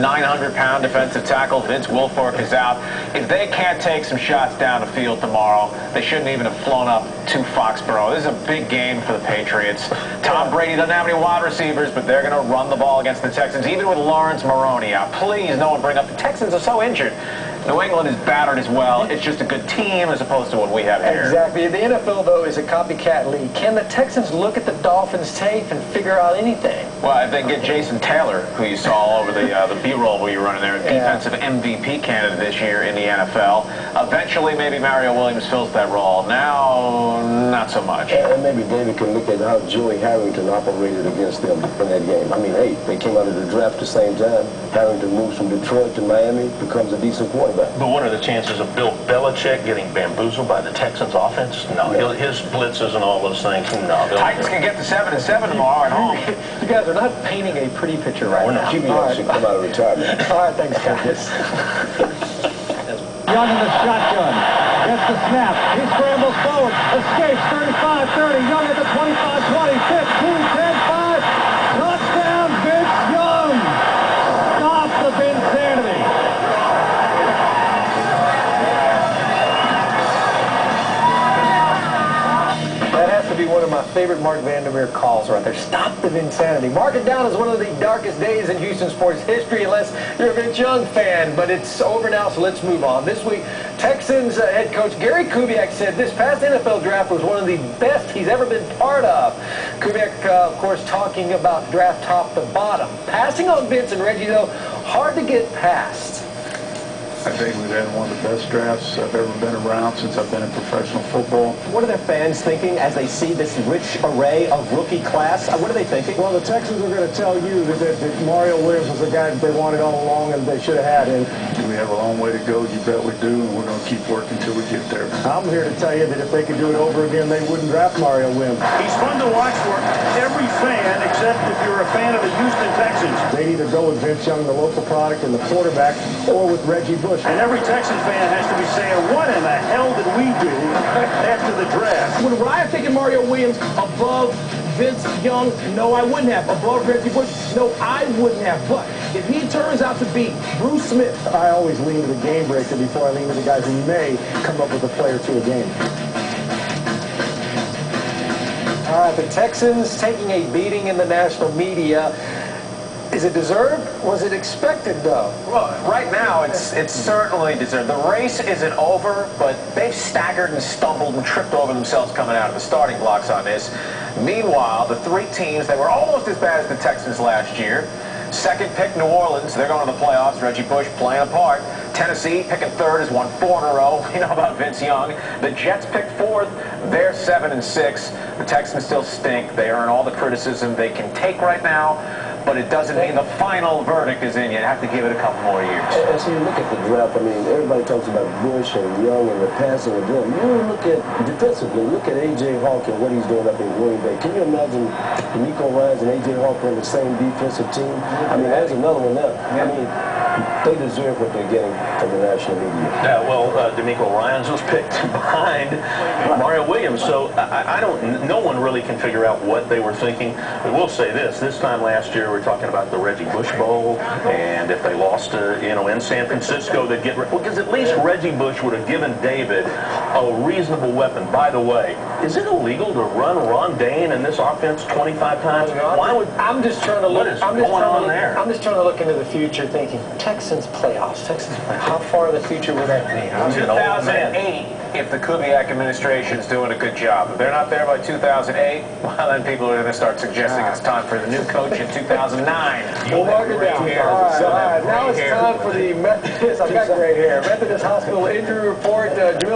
900-pound defensive tackle Vince Wilfork is out. If they can't take some shots down the field tomorrow, they shouldn't even have flown up to Foxborough. This is a big game for the Patriots. Tom Brady doesn't have any wide receivers, but they're going to run the ball against the Texans, even with Lawrence Maroney out. Please, no one bring up the Texans are so injured. New England is battered as well. It's just a good team as opposed to what we have here. Exactly. The NFL, though, is a copycat league. Can the Texans look at the Dolphins' tape and figure out anything? Well, if they get Jason Taylor, who you saw all over the B-roll where you're running there, defensive MVP candidate this year in the NFL. Eventually, maybe Mario Williams fills that role. Now, not so much. And maybe David can look at how Joey Harrington operated against them in that game. I mean, hey, they came out of the draft at the same time. Harrington moves from Detroit to Miami, becomes a decent quarterback. But what are the chances of Bill Belichick getting bamboozled by the Texans offense? No, his blitzes and all those things. No, Titans can get to 7-7 tomorrow at home. You guys are not painting a pretty picture right now. Jimmy should come out of retirement. All right, thanks, guys. Young in the shotgun. Gets the snap. He scrambles forward. Escapes 35-30. Young at the 25-20. 15-10-5. Touchdown, Vince Young. Stop the Vinsanity. That has to be one of my favorite Mark Vandermeer calls right there. Stop the Vinsanity. Mark it down as one of the darkest days in Houston sports history, unless you're a Vince Young fan. But it's over now, so let's move on. This week, Texans head coach Gary Kubiak said this past NFL draft was one of the best he's ever been part of. Kubiak, of course, talking about draft top to bottom. Passing on Vince and Reggie, though, hard to get past. I think we've had one of the best drafts I've ever been around since I've been in professional football. What are their fans thinking as they see this rich array of rookie class? What are they thinking? Well, the Texans are going to tell you that Mario Williams was the guy that they wanted all along and they should have had him. We have a long way to go, you bet we do, and we're going to keep working until we get there. I'm here to tell you that if they could do it over again, they wouldn't draft Mario Williams. He's fun to watch for every fan, except if you're a fan of the Houston Texans. They'd either go with Vince Young, the local product, and the quarterback, or with Reggie Bush. And every Texan fan has to be saying, what in the hell did we do after the draft? Would I have taken Mario Williams above Vince Young? No, I wouldn't have. Above Reggie Bush? No, I wouldn't have. But if he turns out to be Bruce Smith, I always lean to the game breaker before I lean to the guys who may come up with a play or two a game. All right, the Texans taking a beating in the national media. Is it deserved? Was it expected, though? Well, right now, it's certainly deserved. The race isn't over, but they've staggered and stumbled and tripped over themselves coming out of the starting blocks on this. Meanwhile, the three teams, they were almost as bad as the Texans last year. Second pick, New Orleans. They're going to the playoffs. Reggie Bush playing a part. Tennessee, picking third, has won 4 in a row. You know about Vince Young. The Jets picked 4th. They're 7-6. The Texans still stink. They earn all the criticism they can take right now. But it doesn't mean the final verdict is in. You have to give it a couple more years. And so you look at the draft, I mean, everybody talks about Bush and Young and the passing of them. You look at, defensively, look at A.J. Hawk and what he's doing up in Green Bay. Can you imagine D'Amico Ryans and A.J. Hawk on the same defensive team? I mean, there's another one there. I mean, they deserve what they're getting from the national media. Yeah, well, D'Amico Ryans was picked behind Mario Williams, so no one really can figure out what they were thinking. We will say this time last year, we were talking about the Reggie Bush Bowl, and if they lost, in San Francisco, they'd get, because at least Reggie Bush would have given David a reasonable weapon. By the way, is it illegal to run Ron Dane in this offense 25 times? Why would, I'm just trying to look. I'm just trying to look into the future, thinking Texans playoffs. How far in the future will that be? 2008. If the Kubiak administration is doing a good job. If they're not there by 2008, well, then people are going to start suggesting it's time for the new coach in 2009. We'll mark it down. All right. Now it's time for the Methodist. I've got gray hair. Methodist Hospital injury report.